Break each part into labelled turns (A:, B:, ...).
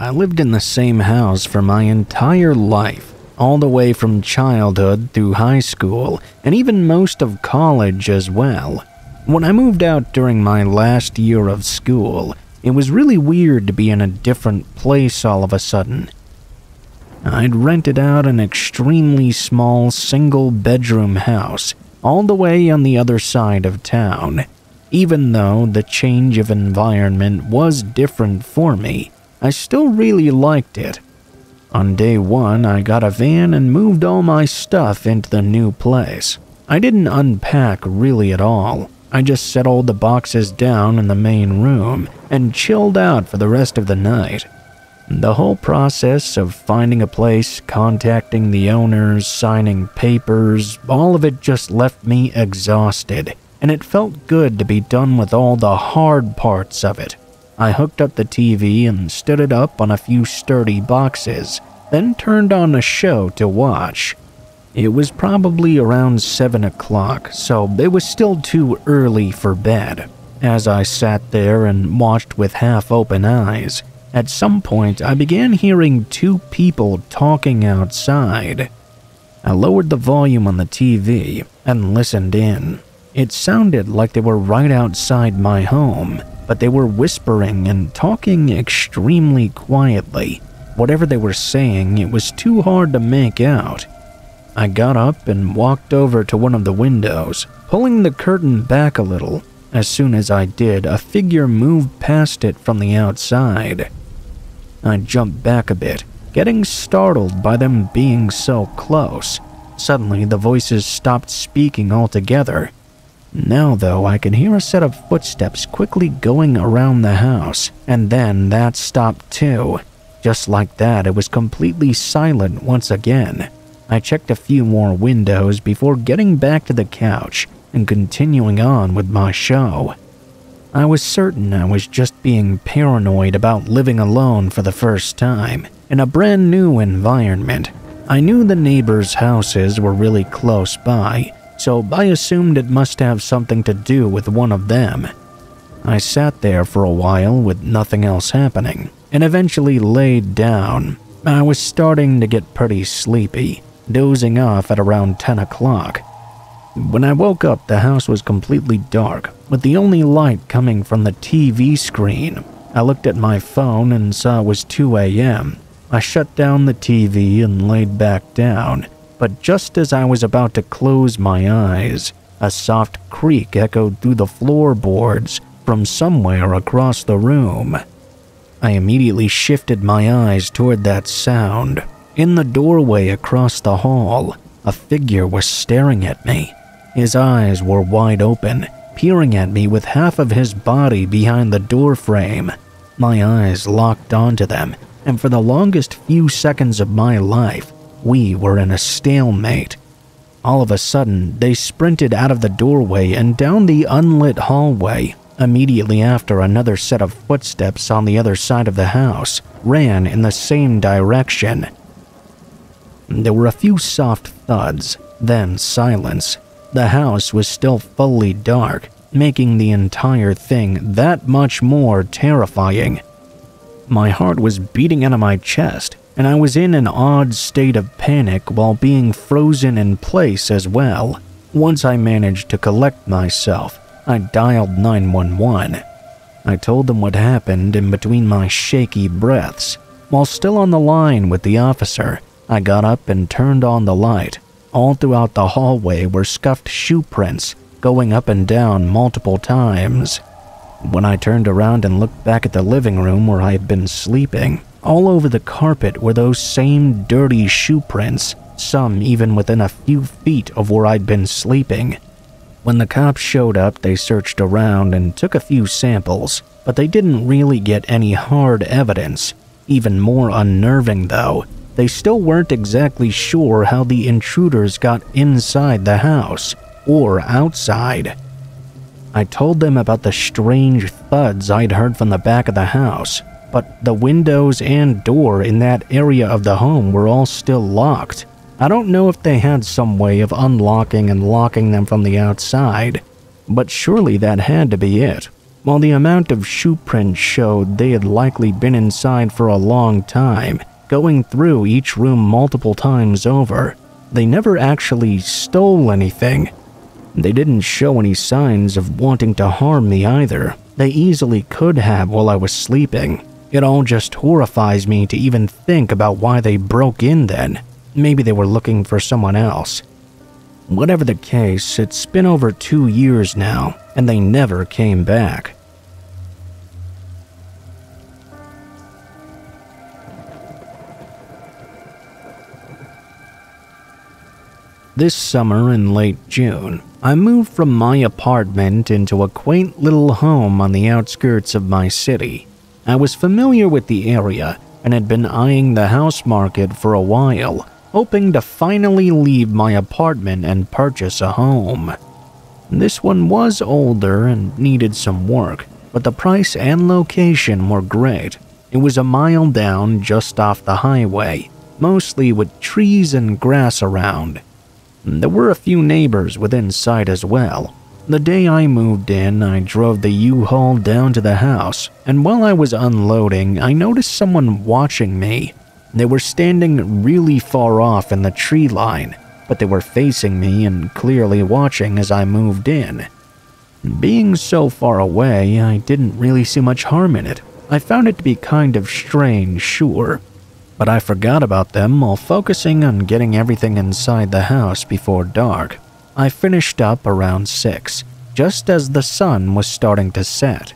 A: I lived in the same house for my entire life, all the way from childhood through high school, and even most of college as well. When I moved out during my last year of school, it was really weird to be in a different place all of a sudden. I'd rented out an extremely small single-bedroom house all the way on the other side of town. Even though the change of environment was different for me, I still really liked it. On day one, I got a van and moved all my stuff into the new place. I didn't unpack really at all. I just set all the boxes down in the main room and chilled out for the rest of the night. The whole process of finding a place, contacting the owners, signing papers, all of it just left me exhausted, and it felt good to be done with all the hard parts of it. I hooked up the TV and stood it up on a few sturdy boxes, then turned on a show to watch. It was probably around 7 o'clock, so it was still too early for bed. As I sat there and watched with half-open eyes, at some point I began hearing two people talking outside. I lowered the volume on the TV and listened in. It sounded like they were right outside my home, but they were whispering and talking extremely quietly. Whatever they were saying, it was too hard to make out. I got up and walked over to one of the windows, pulling the curtain back a little. As soon as I did, a figure moved past it from the outside. I jumped back a bit, getting startled by them being so close. Suddenly, the voices stopped speaking altogether. Now, though, I could hear a set of footsteps quickly going around the house, and then that stopped too. Just like that, it was completely silent once again. I checked a few more windows before getting back to the couch and continuing on with my show. I was certain I was just being paranoid about living alone for the first time in a brand new environment. I knew the neighbors' houses were really close by, so I assumed it must have something to do with one of them. I sat there for a while with nothing else happening, and eventually laid down. I was starting to get pretty sleepy, dozing off at around 10 o'clock. When I woke up, the house was completely dark, with the only light coming from the TV screen. I looked at my phone and saw it was 2 a.m. I shut down the TV and laid back down, but just as I was about to close my eyes, a soft creak echoed through the floorboards from somewhere across the room. I immediately shifted my eyes toward that sound. In the doorway across the hall, a figure was staring at me. His eyes were wide open, peering at me with half of his body behind the doorframe. My eyes locked onto them, and for the longest few seconds of my life, we were in a stalemate. All of a sudden, they sprinted out of the doorway and down the unlit hallway. Immediately after, another set of footsteps on the other side of the house ran in the same direction. There were a few soft thuds, then silence. The house was still fully dark, making the entire thing that much more terrifying. My heart was beating out of my chest, and I was in an odd state of panic while being frozen in place as well. Once I managed to collect myself, I dialed 911. I told them what happened in between my shaky breaths. While still on the line with the officer, I got up and turned on the light. All throughout the hallway were scuffed shoe prints, going up and down multiple times. When I turned around and looked back at the living room where I had been sleeping, all over the carpet were those same dirty shoe prints, some even within a few feet of where I'd been sleeping. When the cops showed up, they searched around and took a few samples, but they didn't really get any hard evidence. Even more unnerving, though, they still weren't exactly sure how the intruders got inside the house or outside. I told them about the strange thuds I'd heard from the back of the house, but the windows and door in that area of the home were all still locked. I don't know if they had some way of unlocking and locking them from the outside, but surely that had to be it. While the amount of shoe prints showed they had likely been inside for a long time, going through each room multiple times over, they never actually stole anything. They didn't show any signs of wanting to harm me either. They easily could have while I was sleeping. It all just horrifies me to even think about why they broke in then. Maybe they were looking for someone else. Whatever the case, it's been over 2 years now, and they never came back. This summer in late June, I moved from my apartment into a quaint little home on the outskirts of my city. I was familiar with the area and had been eyeing the house market for a while, hoping to finally leave my apartment and purchase a home. This one was older and needed some work, but the price and location were great. It was a mile down just off the highway, mostly with trees and grass around. There were a few neighbors within sight as well. The day I moved in, I drove the U-Haul down to the house, and while I was unloading, I noticed someone watching me. They were standing really far off in the tree line, but they were facing me and clearly watching as I moved in. Being so far away, I didn't really see much harm in it. I found it to be kind of strange, sure, but I forgot about them while focusing on getting everything inside the house before dark. I finished up around 6, just as the sun was starting to set.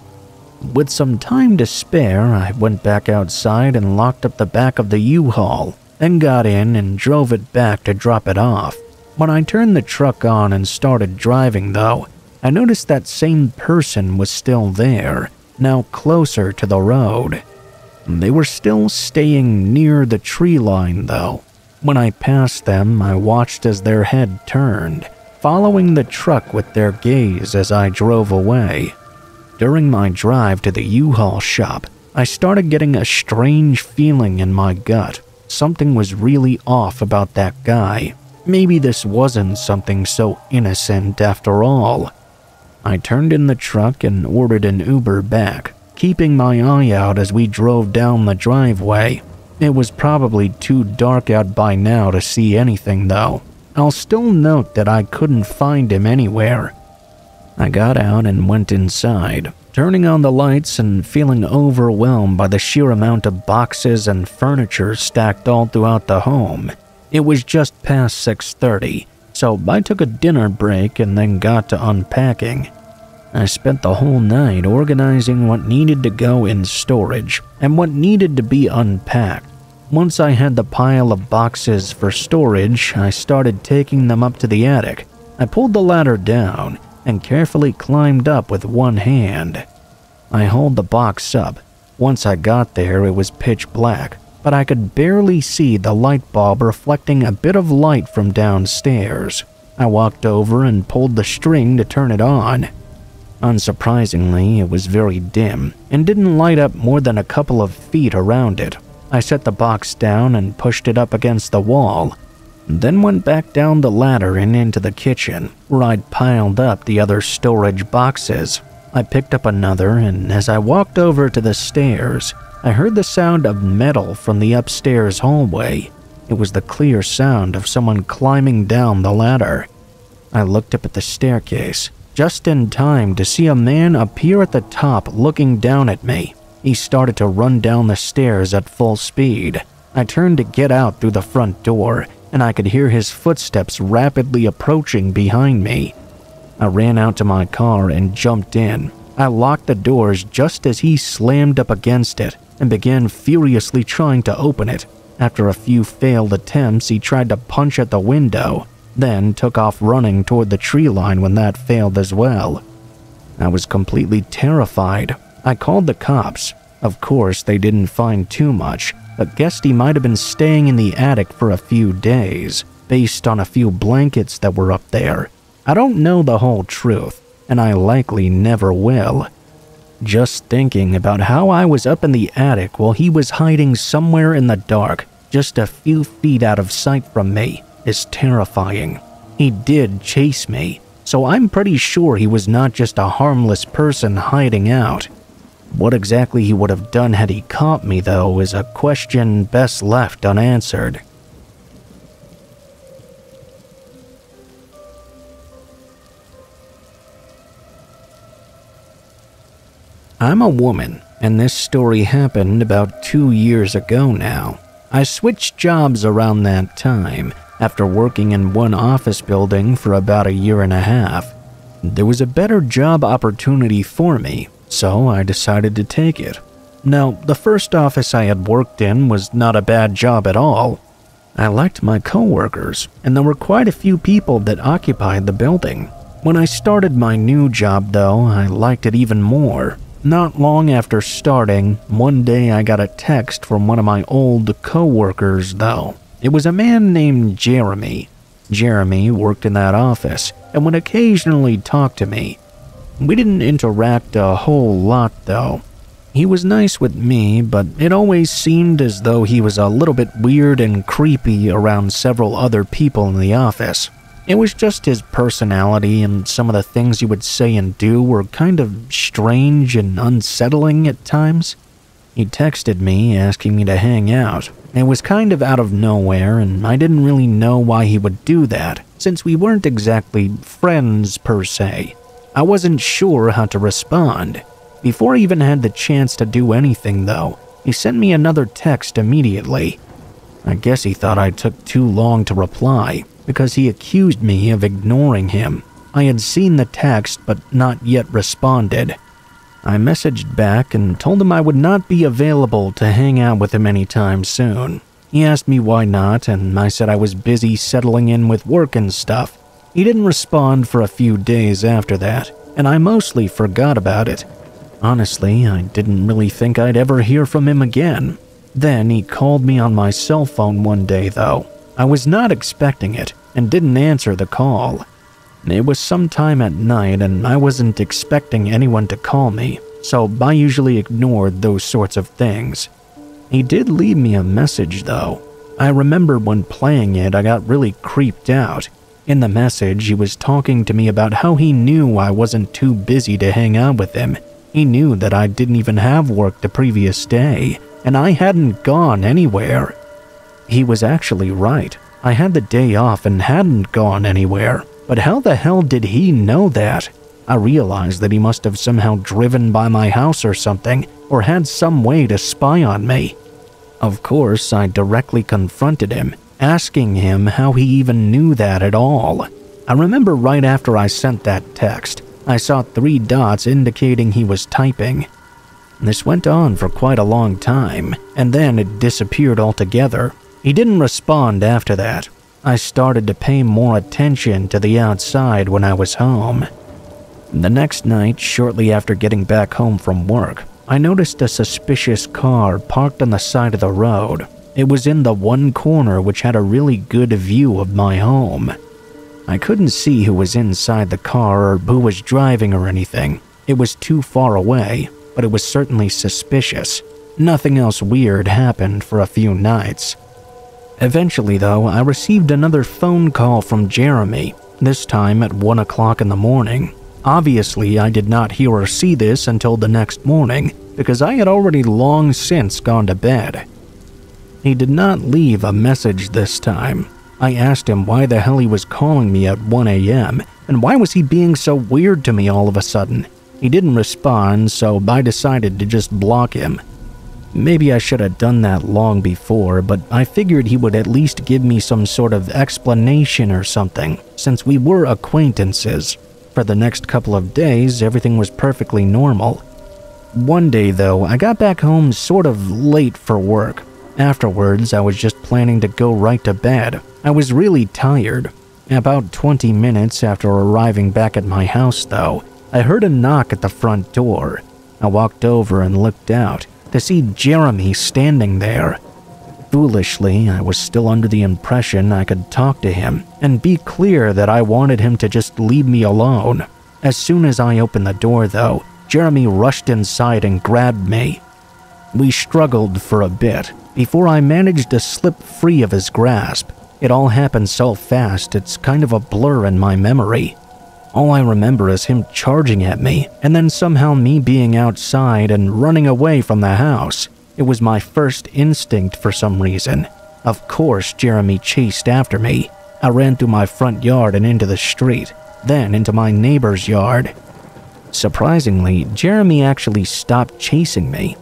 A: With some time to spare, I went back outside and locked up the back of the U-Haul, then got in and drove it back to drop it off. When I turned the truck on and started driving though, I noticed that same person was still there, now closer to the road. They were still staying near the tree line though. When I passed them, I watched as their head turned, following the truck with their gaze as I drove away. During my drive to the U-Haul shop, I started getting a strange feeling in my gut. Something was really off about that guy. Maybe this wasn't something so innocent after all. I turned in the truck and ordered an Uber back, keeping my eye out as we drove down the driveway. It was probably too dark out by now to see anything though. I'll still note that I couldn't find him anywhere. I got out and went inside, turning on the lights and feeling overwhelmed by the sheer amount of boxes and furniture stacked all throughout the home. It was just past 6:30, so I took a dinner break and then got to unpacking. I spent the whole night organizing what needed to go in storage and what needed to be unpacked. Once I had the pile of boxes for storage, I started taking them up to the attic. I pulled the ladder down and carefully climbed up with one hand. I hauled the box up. Once I got there, it was pitch black, but I could barely see the light bulb reflecting a bit of light from downstairs. I walked over and pulled the string to turn it on. Unsurprisingly, it was very dim and didn't light up more than a couple of feet around it. I set the box down and pushed it up against the wall, then went back down the ladder and into the kitchen, where I'd piled up the other storage boxes. I picked up another, and as I walked over to the stairs, I heard the sound of metal from the upstairs hallway. It was the clear sound of someone climbing down the ladder. I looked up at the staircase, just in time to see a man appear at the top looking down at me. He started to run down the stairs at full speed. I turned to get out through the front door, and I could hear his footsteps rapidly approaching behind me. I ran out to my car and jumped in. I locked the doors just as he slammed up against it and began furiously trying to open it. After a few failed attempts, he tried to punch at the window, then took off running toward the tree line when that failed as well. I was completely terrified. I called the cops. Of course, they didn't find too much, but guessed he might have been staying in the attic for a few days, based on a few blankets that were up there. I don't know the whole truth, and I likely never will. Just thinking about how I was up in the attic while he was hiding somewhere in the dark, just a few feet out of sight from me, is terrifying. He did chase me, so I'm pretty sure he was not just a harmless person hiding out. What exactly he would have done had he caught me, though, is a question best left unanswered. I'm a woman, and this story happened about 2 years ago now. I switched jobs around that time, after working in one office building for about 1.5 years. There was a better job opportunity for me, so I decided to take it. Now, the first office I had worked in was not a bad job at all. I liked my coworkers, and there were quite a few people that occupied the building. When I started my new job, though, I liked it even more. Not long after starting, one day I got a text from one of my old co-workers, though. It was a man named Jeremy. Jeremy worked in that office and would occasionally talk to me. We didn't interact a whole lot, though. He was nice with me, but it always seemed as though he was a little bit weird and creepy around several other people in the office. It was just his personality, and some of the things he would say and do were kind of strange and unsettling at times. He texted me asking me to hang out. It was kind of out of nowhere, and I didn't really know why he would do that, since we weren't exactly friends per se. I wasn't sure how to respond. Before I even had the chance to do anything, though, he sent me another text immediately. I guess he thought I took too long to reply, because he accused me of ignoring him. I had seen the text but not yet responded. I messaged back and told him I would not be available to hang out with him anytime soon. He asked me why not, and I said I was busy settling in with work and stuff. He didn't respond for a few days after that, and I mostly forgot about it. Honestly, I didn't really think I'd ever hear from him again. Then he called me on my cell phone one day, though. I was not expecting it and didn't answer the call. It was sometime at night and I wasn't expecting anyone to call me, so I usually ignored those sorts of things. He did leave me a message, though. I remember when playing it, I got really creeped out. In the message, he was talking to me about how he knew I wasn't too busy to hang out with him. He knew that I didn't even have work the previous day, and I hadn't gone anywhere. He was actually right. I had the day off and hadn't gone anywhere, but how the hell did he know that? I realized that he must have somehow driven by my house or something, or had some way to spy on me. Of course, I directly confronted him, asking him how he even knew that at all. I remember right after I sent that text, I saw 3 dots indicating he was typing. This went on for quite a long time, and then it disappeared altogether. He didn't respond after that. I started to pay more attention to the outside when I was home. The next night, shortly after getting back home from work, I noticed a suspicious car parked on the side of the road. It was in the one corner which had a really good view of my home. I couldn't see who was inside the car or who was driving or anything. It was too far away, but it was certainly suspicious. Nothing else weird happened for a few nights. Eventually, though, I received another phone call from Jeremy, this time at 1 o'clock in the morning. Obviously, I did not hear or see this until the next morning, because I had already long since gone to bed. He did not leave a message this time. I asked him why the hell he was calling me at 1 a.m., and why was he being so weird to me all of a sudden. He didn't respond, so I decided to just block him. Maybe I should have done that long before, but I figured he would at least give me some sort of explanation or something, since we were acquaintances. For the next couple of days, everything was perfectly normal. One day, though, I got back home sort of late for work. Afterwards, I was just planning to go right to bed. I was really tired. About 20 minutes after arriving back at my house, though, I heard a knock at the front door. I walked over and looked out to see Jeremy standing there. Foolishly, I was still under the impression I could talk to him and be clear that I wanted him to just leave me alone. As soon as I opened the door, though, Jeremy rushed inside and grabbed me. We struggled for a bit before I managed to slip free of his grasp. It all happened so fast, it's kind of a blur in my memory. All I remember is him charging at me, and then somehow me being outside and running away from the house. It was my first instinct for some reason. Of course, Jeremy chased after me. I ran through my front yard and into the street, then into my neighbor's yard. Surprisingly, Jeremy actually stopped chasing me.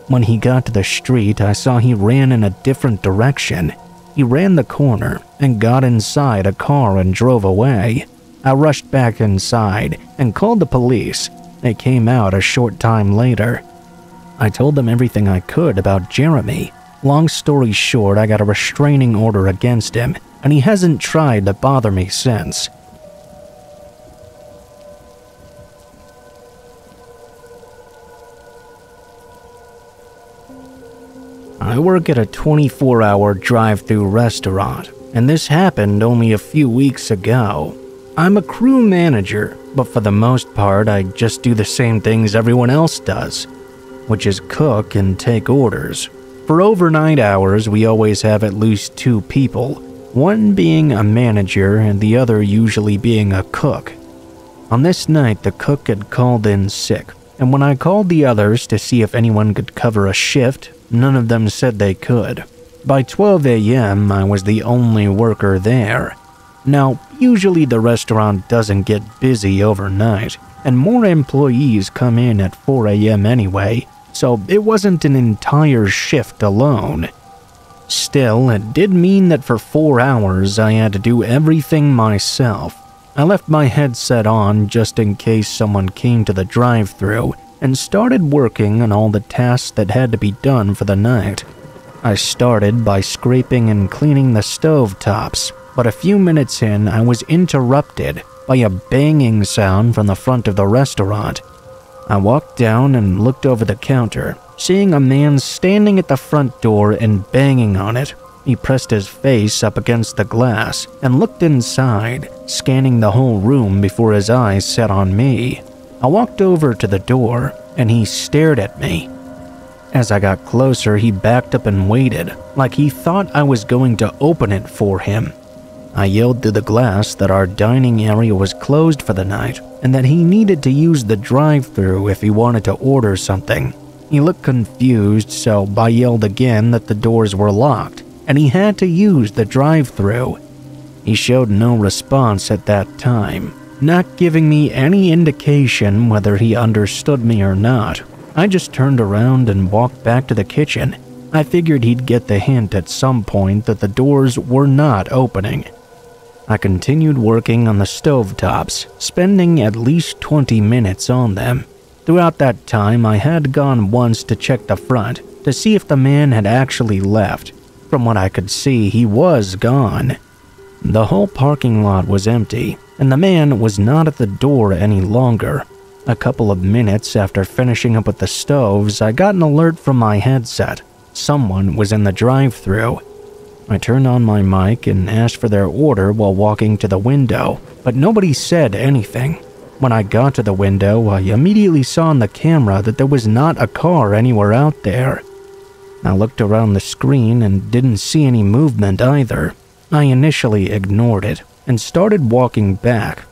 A: When he got to the street, I saw he ran in a different direction. He ran the corner and got inside a car and drove away. I rushed back inside and called the police. They came out a short time later. I told them everything I could about Jeremy. Long story short, I got a restraining order against him, and he hasn't tried to bother me since. I work at a 24-hour drive-thru restaurant, and this happened only a few weeks ago. I'm a crew manager, but for the most part, I just do the same things everyone else does, which is cook and take orders. For overnight hours, we always have at least 2 people, one being a manager and the other usually being a cook. On this night, the cook had called in sick, and when I called the others to see if anyone could cover a shift, none of them said they could. By 12 a.m., I was the only worker there. Now, usually the restaurant doesn't get busy overnight, and more employees come in at 4 a.m. anyway, so it wasn't an entire shift alone. Still, it did mean that for 4 hours I had to do everything myself. I left my headset on just in case someone came to the drive-thru and started working on all the tasks that had to be done for the night. I started by scraping and cleaning the stove tops, but a few minutes in I was interrupted by a banging sound from the front of the restaurant. I walked down and looked over the counter, seeing a man standing at the front door and banging on it. He pressed his face up against the glass and looked inside, scanning the whole room before his eyes set on me. I walked over to the door, and he stared at me. As I got closer, he backed up and waited, like he thought I was going to open it for him. I yelled through the glass that our dining area was closed for the night, and that he needed to use the drive-thru if he wanted to order something. He looked confused, so I yelled again that the doors were locked, and he had to use the drive-thru. He showed no response at that time, not giving me any indication whether he understood me or not. I just turned around and walked back to the kitchen. I figured he'd get the hint at some point that the doors were not opening. I continued working on the stovetops, spending at least 20 minutes on them. Throughout that time, I had gone once to check the front to see if the man had actually left. From what I could see, he was gone. The whole parking lot was empty, and the man was not at the door any longer. A couple of minutes after finishing up with the stoves, I got an alert from my headset. Someone was in the drive-thru. I turned on my mic and asked for their order while walking to the window, but nobody said anything. When I got to the window, I immediately saw on the camera that there was not a car anywhere out there. I looked around the screen and didn't see any movement either. I initially ignored it and started walking back.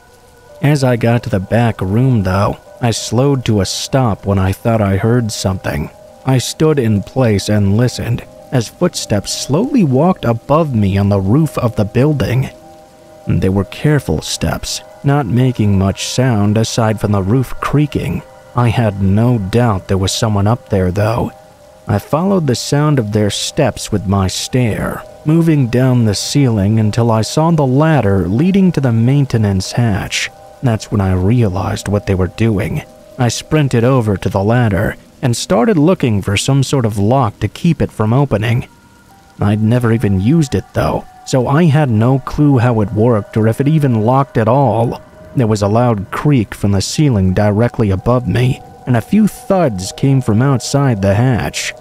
A: As I got to the back room, though, I slowed to a stop when I thought I heard something. I stood in place and listened as footsteps slowly walked above me on the roof of the building. They were careful steps, not making much sound aside from the roof creaking. I had no doubt there was someone up there, though. I followed the sound of their steps with my stare, moving down the ceiling until I saw the ladder leading to the maintenance hatch. That's when I realized what they were doing. I sprinted over to the ladder and started looking for some sort of lock to keep it from opening. I'd never even used it though, so I had no clue how it worked or if it even locked at all. There was a loud creak from the ceiling directly above me, and a few thuds came from outside the hatch.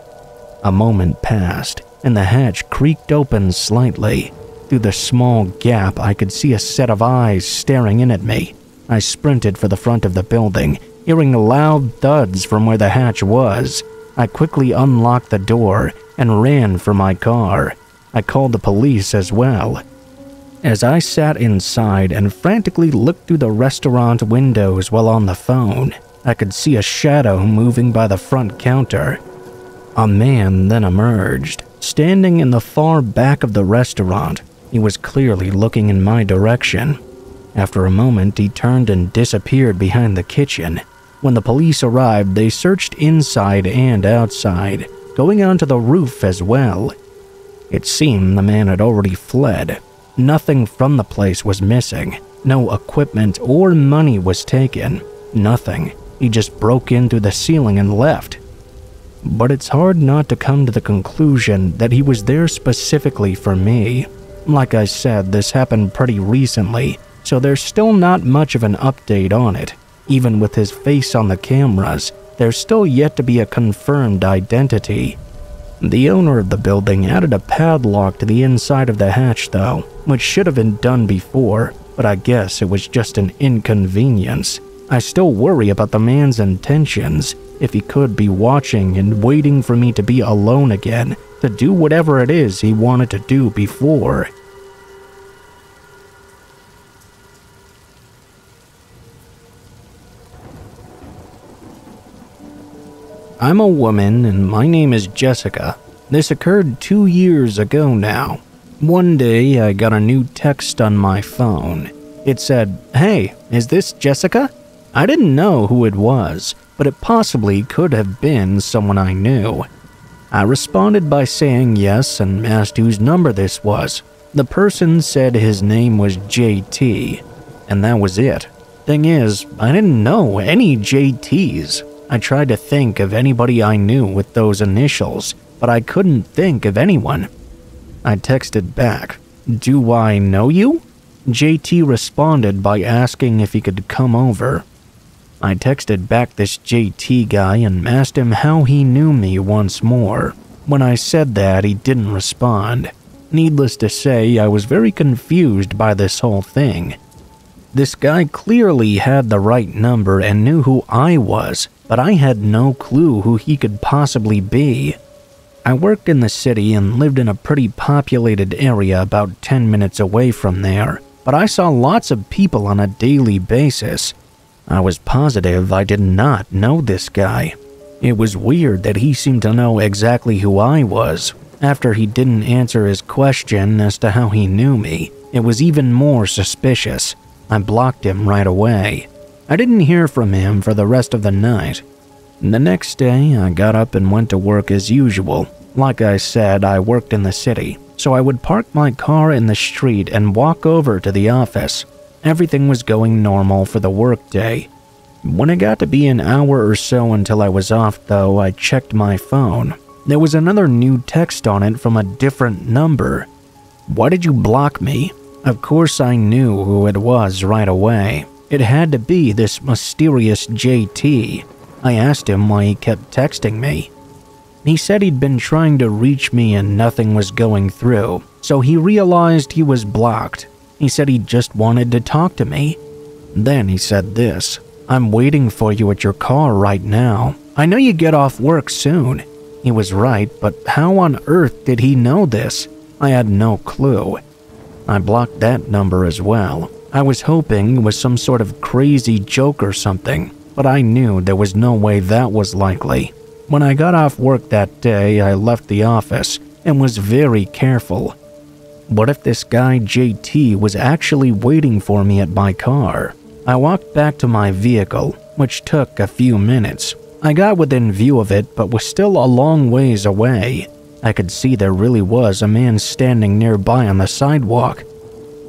A: A moment passed, and the hatch creaked open slightly. Through the small gap, I could see a set of eyes staring in at me. I sprinted for the front of the building, hearing loud thuds from where the hatch was. I quickly unlocked the door and ran for my car. I called the police as well. As I sat inside and frantically looked through the restaurant windows while on the phone, I could see a shadow moving by the front counter. A man then emerged, standing in the far back of the restaurant. He was clearly looking in my direction. After a moment, he turned and disappeared behind the kitchen. When the police arrived, they searched inside and outside, going onto the roof as well. It seemed the man had already fled. Nothing from the place was missing. No equipment or money was taken. Nothing. He just broke in through the ceiling and left. But it's hard not to come to the conclusion that he was there specifically for me. Like I said, this happened pretty recently, so there's still not much of an update on it. Even with his face on the cameras, there's still yet to be a confirmed identity. The owner of the building added a padlock to the inside of the hatch though, which should have been done before, but I guess it was just an inconvenience. I still worry about the man's intentions, if he could be watching and waiting for me to be alone again, to do whatever it is he wanted to do before. I'm a woman and my name is Jessica. This occurred 2 years ago now. One day I got a new text on my phone. It said, "Hey, is this Jessica?" I didn't know who it was, but it possibly could have been someone I knew. I responded by saying yes and asked whose number this was. The person said his name was JT, and that was it. Thing is, I didn't know any JTs. I tried to think of anybody I knew with those initials, but I couldn't think of anyone. I texted back, "Do I know you?" JT responded by asking if he could come over. I texted back this JT guy and asked him how he knew me once more. When I said that, he didn't respond. Needless to say, I was very confused by this whole thing. This guy clearly had the right number and knew who I was, but I had no clue who he could possibly be. I worked in the city and lived in a pretty populated area about 10 minutes away from there, but I saw lots of people on a daily basis. I was positive I did not know this guy. It was weird that he seemed to know exactly who I was. After he didn't answer his question as to how he knew me, it was even more suspicious. I blocked him right away. I didn't hear from him for the rest of the night. The next day, I got up and went to work as usual. Like I said, I worked in the city, so I would park my car in the street and walk over to the office. Everything was going normal for the workday. When it got to be an hour or so until I was off, though, I checked my phone. There was another new text on it from a different number. "Why did you block me?" Of course, I knew who it was right away. It had to be this mysterious JT. I asked him why he kept texting me. He said he'd been trying to reach me and nothing was going through, so he realized he was blocked. He said he just wanted to talk to me. Then he said this, "I'm waiting for you at your car right now. I know you get off work soon." He was right, but how on earth did he know this? I had no clue. I blocked that number as well. I was hoping it was some sort of crazy joke or something, but I knew there was no way that was likely. When I got off work that day, I left the office and was very careful. What if this guy JT was actually waiting for me at my car? I walked back to my vehicle, which took a few minutes. I got within view of it, but was still a long ways away. I could see there really was a man standing nearby on the sidewalk.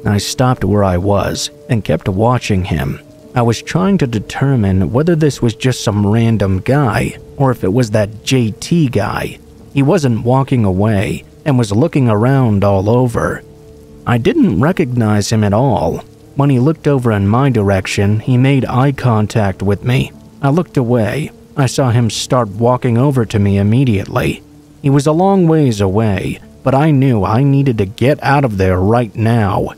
A: I stopped where I was and kept watching him. I was trying to determine whether this was just some random guy or if it was that JT guy. He wasn't walking away and was looking around all over. I didn't recognize him at all. When he looked over in my direction, he made eye contact with me. I looked away. I saw him start walking over to me immediately. He was a long ways away, but I knew I needed to get out of there right now.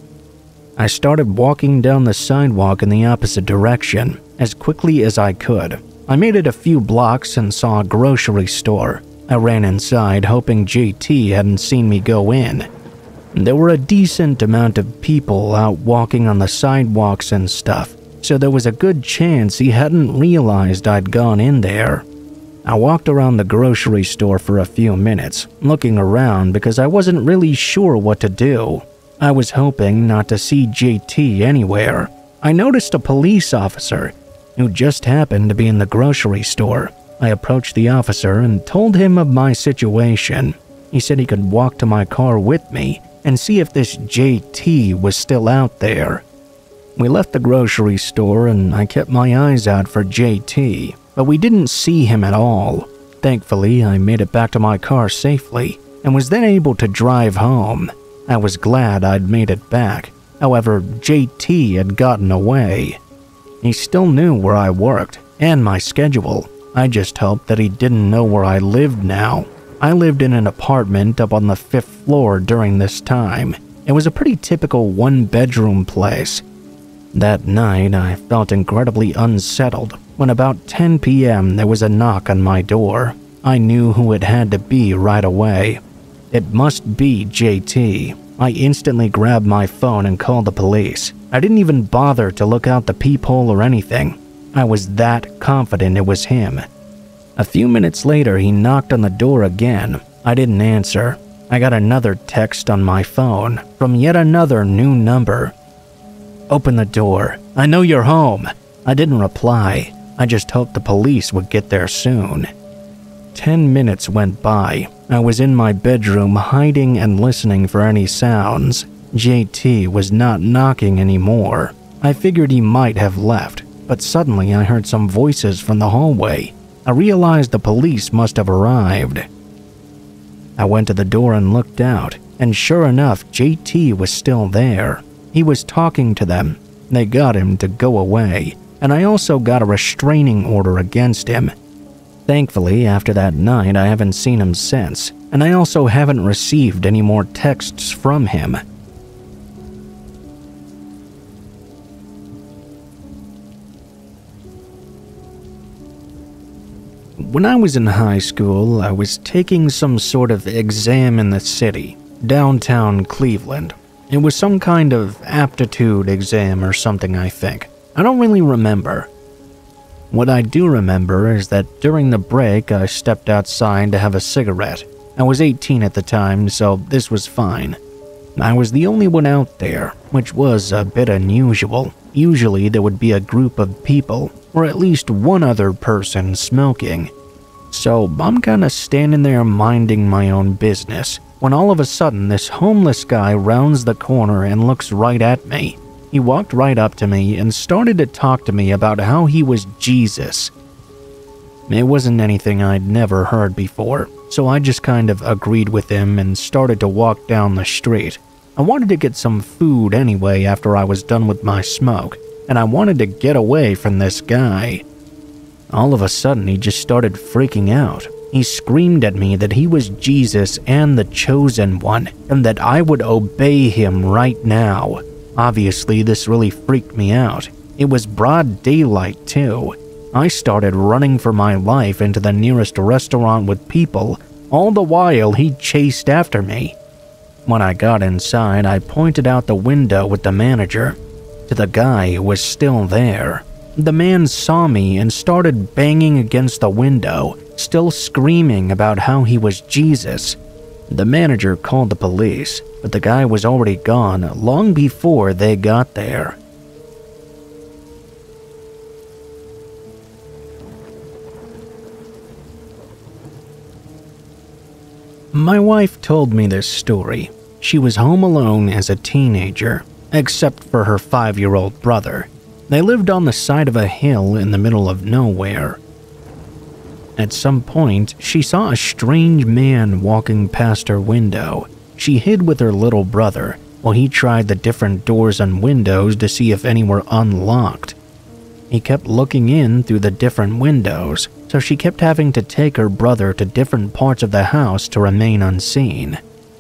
A: I started walking down the sidewalk in the opposite direction, as quickly as I could. I made it a few blocks and saw a grocery store. I ran inside, hoping JT hadn't seen me go in. There were a decent amount of people out walking on the sidewalks and stuff, so there was a good chance he hadn't realized I'd gone in there. I walked around the grocery store for a few minutes, looking around because I wasn't really sure what to do. I was hoping not to see JT anywhere. I noticed a police officer who just happened to be in the grocery store. I approached the officer and told him of my situation. He said he could walk to my car with me and see if this JT was still out there. We left the grocery store and I kept my eyes out for JT, but we didn't see him at all. Thankfully, I made it back to my car safely and was then able to drive home. I was glad I'd made it back. However, JT had gotten away. He still knew where I worked and my schedule. I just hoped that he didn't know where I lived now. I lived in an apartment up on the 5th floor during this time. It was a pretty typical one-bedroom place. That night, I felt incredibly unsettled when about 10 p.m. there was a knock on my door. I knew who it had to be right away. It must be JT. I instantly grabbed my phone and called the police. I didn't even bother to look out the peephole or anything. I was that confident it was him. A few minutes later, he knocked on the door again. I didn't answer. I got another text on my phone from yet another new number. "Open the door. I know you're home." I didn't reply. I just hoped the police would get there soon. 10 minutes went by. I was in my bedroom hiding and listening for any sounds. JT was not knocking anymore. I figured he might have left, but suddenly I heard some voices from the hallway. I realized the police must have arrived. I went to the door and looked out, and sure enough, JT was still there. He was talking to them. They got him to go away, and I also got a restraining order against him. Thankfully, after that night, I haven't seen him since, and I also haven't received any more texts from him. When I was in high school, I was taking some sort of exam in the city, downtown Cleveland. It was some kind of aptitude exam or something, I think. I don't really remember. What I do remember is that during the break, I stepped outside to have a cigarette. I was 18 at the time, so this was fine. I was the only one out there, which was a bit unusual. Usually there would be a group of people, or at least one other person smoking. So I'm kinda standing there minding my own business, when all of a sudden this homeless guy rounds the corner and looks right at me. He walked right up to me and started to talk to me about how he was Jesus. It wasn't anything I'd never heard before, so I just kind of agreed with him and started to walk down the street. I wanted to get some food anyway after I was done with my smoke, and I wanted to get away from this guy. All of a sudden, he just started freaking out. He screamed at me that he was Jesus and the chosen one, and that I would obey him right now. Obviously, this really freaked me out. It was broad daylight, too. I started running for my life into the nearest restaurant with people, all the while he chased after me. When I got inside, I pointed out the window with the manager to the guy who was still there. The man saw me and started banging against the window, still screaming about how he was Jesus. The manager called the police, but the guy was already gone long before they got there. My wife told me this story. She was home alone as a teenager, except for her 5-year-old brother. They lived on the side of a hill in the middle of nowhere. At some point, she saw a strange man walking past her window. She hid with her little brother while he tried the different doors and windows to see if any were unlocked. He kept looking in through the different windows, so she kept having to take her brother to different parts of the house to remain unseen.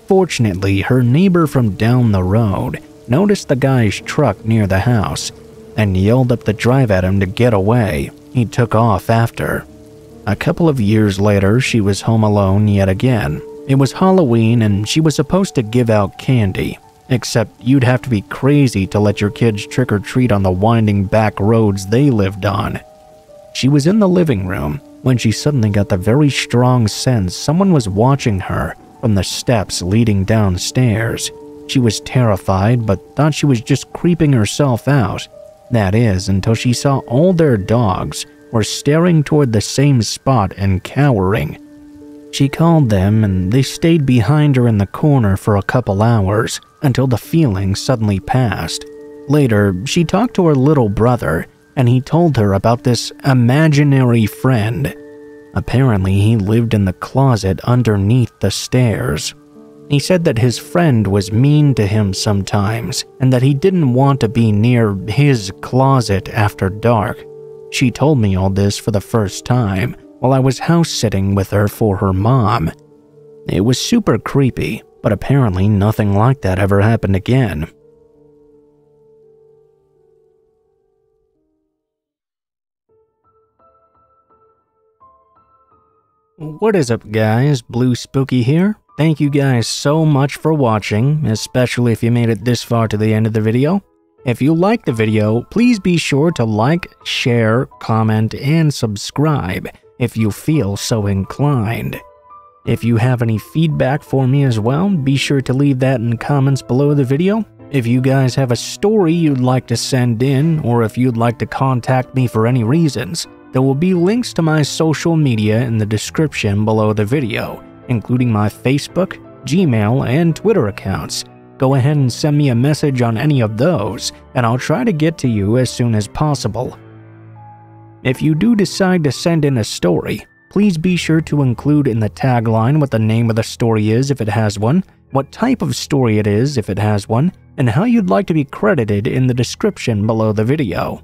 A: Fortunately, her neighbor from down the road noticed the guy's truck near the house and yelled up the drive at him to get away. He took off after. A couple of years later, she was home alone yet again. It was Halloween and she was supposed to give out candy, except you'd have to be crazy to let your kids trick-or-treat on the winding back roads they lived on. She was in the living room when she suddenly got the very strong sense someone was watching her from the steps leading downstairs. She was terrified but thought she was just creeping herself out. That is, until she saw all their dogs were staring toward the same spot and cowering. She called them and they stayed behind her in the corner for a couple hours until the feeling suddenly passed. Later, she talked to her little brother and he told her about this imaginary friend. Apparently, he lived in the closet underneath the stairs. He said that his friend was mean to him sometimes and that he didn't want to be near his closet after dark. She told me all this for the first time while I was house-sitting with her for her mom. It was super creepy, but apparently nothing like that ever happened again. What is up, guys? Blue Spooky here. Thank you guys so much for watching, especially if you made it this far to the end of the video. If you liked the video, please be sure to like, share, comment, and subscribe if you feel so inclined. If you have any feedback for me as well, be sure to leave that in comments below the video. If you guys have a story you'd like to send in, or if you'd like to contact me for any reasons, there will be links to my social media in the description below the video, including my Facebook, Gmail, and Twitter accounts. Go ahead and send me a message on any of those, and I'll try to get to you as soon as possible. If you do decide to send in a story, please be sure to include in the tagline what the name of the story is if it has one, what type of story it is if it has one, and how you'd like to be credited in the description below the video.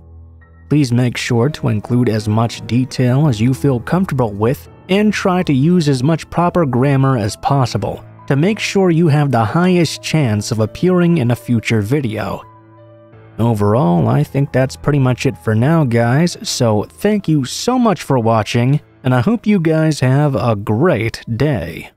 A: Please make sure to include as much detail as you feel comfortable with and try to use as much proper grammar as possible to make sure you have the highest chance of appearing in a future video. Overall, I think that's pretty much it for now, guys, so thank you so much for watching, and I hope you guys have a great day.